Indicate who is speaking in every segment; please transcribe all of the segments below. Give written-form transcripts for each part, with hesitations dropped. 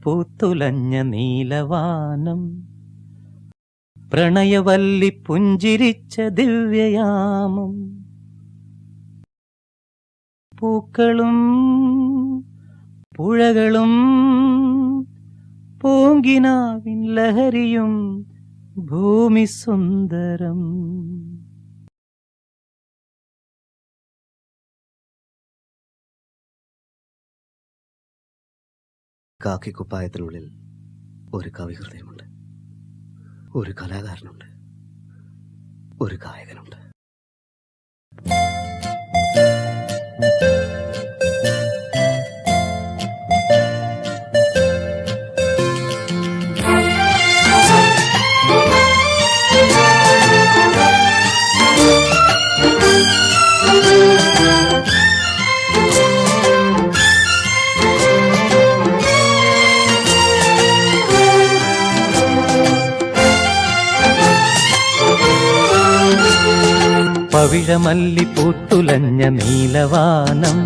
Speaker 1: പൂത്തുലഞ്ഞ നീലവാനം, പ്രണയവല്ലി പുഞ്ചിരിച്ച ദിവ്യയാമം. പൂക്കളും പുഴകളും പൂങ്കിനാവിൻ ലഹരിയും ഭൂമി സുന്ദരം.
Speaker 2: കാക്കിക്കുപ്പായത്തിനുള്ളിൽ ഒരു കവിഹൃദയമുണ്ട്, ഒരു കലാകാരനുണ്ട്, ഒരു ഗായകനുണ്ട്.
Speaker 1: പവിഴമല്ലി പൂത്തുലഞ്ഞ നീലവാനം,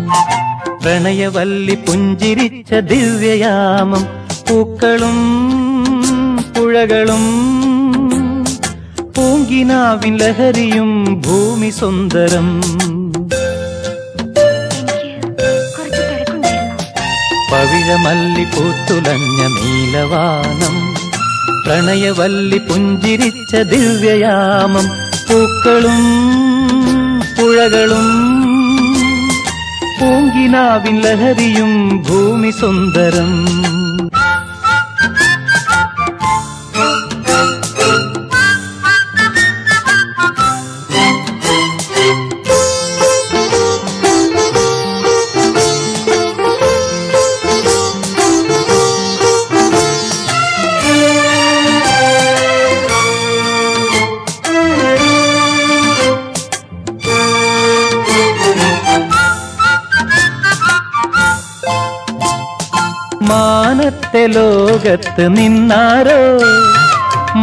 Speaker 1: പ്രണയവല്ലി പുഞ്ചിരിച്ച ദിവ്യയാമം. പൂക്കളും പുഴകളും പൂങ്കിനാവിൻ ലഹരിയും ഭൂമി സുന്ദരം. പവിഴമല്ലി പൂത്തുലഞ്ഞ നീലവാനം, പ്രണയവല്ലി പുഞ്ചിരിച്ച ദിവ്യയാമം. പൂക്കളും പുഴകളും പൂങ്കിനാവിൻ ലഹരിയും ഭൂമി സുന്ദരം. മാനത്തെ ലോകത്ത് നിന്നാരോ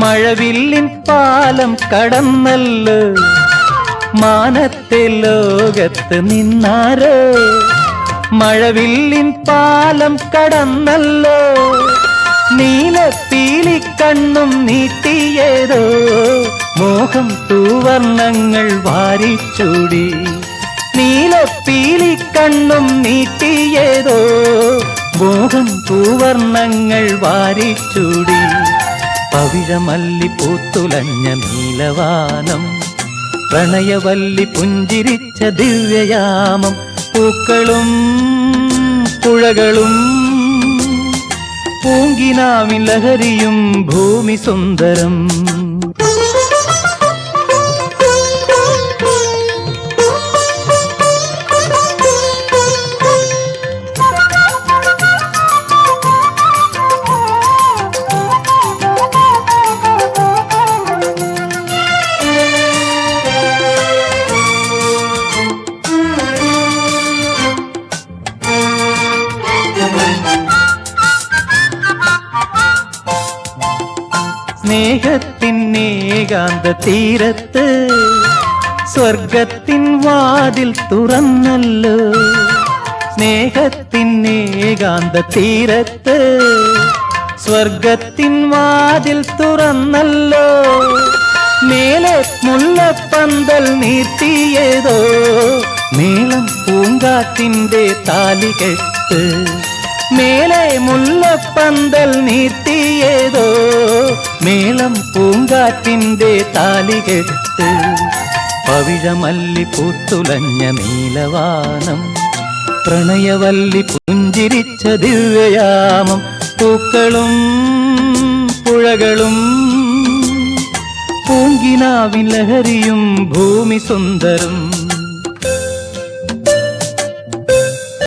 Speaker 1: മഴവില്ലിൻ പാലം കടന്നല്ലോ. മാനത്തെ ലോകത്ത് നിന്നാരോ മഴവില്ലിൻ പാലം കടന്നല്ലോ. നീലപ്പീലിക്കണ്ണും നീട്ടിയേതോ മോഹം തൂവർണ്ണങ്ങൾ വാരിച്ചൂടി. നീലപ്പീലിക്കണ്ണും നീട്ടിയേതോ മോഹം പൂവർണ്ണങ്ങൾ വാരിച്ചൂടി. പവിഴമല്ലി പൂത്തുലഞ്ഞ നീലവാനം, പ്രണയവല്ലി പുഞ്ചിരിച്ച ദിവ്യയാമം. പൂക്കളും പുഴകളും പൂങ്കിനാവിൻ ലഹരിയും ഭൂമി സുന്ദരം. സ്നേഹത്തിൻ ഏകാന്ത തീരത്ത് സ്വർഗത്തിൻ വാതിൽ തുറന്നല്ലോ. സ്നേഹത്തിൻ ഏകാന്ത തീരത്ത് സ്വർഗത്തിൻ വാതിൽ തുറന്നല്ലോ. മേലെ മുല്ലപ്പന്തൽ നീട്ടിയേതോ മേളം പൂങ്കാറ്റിന്റെ താലികെട്ട്. മേലെ മുല്ലപ്പന്തൽ നീട്ടിയേതോ മേളം പൂങ്കാറ്റിന്റെ താലികെട്ട്. പവിഴമല്ലി പൂത്തുലഞ്ഞ നീലവാനം, പ്രണയവല്ലി പുഞ്ചിരിച്ച ദിവ്യയാമം. പൂക്കളും പുഴകളും പൂങ്കിനാവിൻ ലഹരിയും ഭൂമി സുന്ദരം.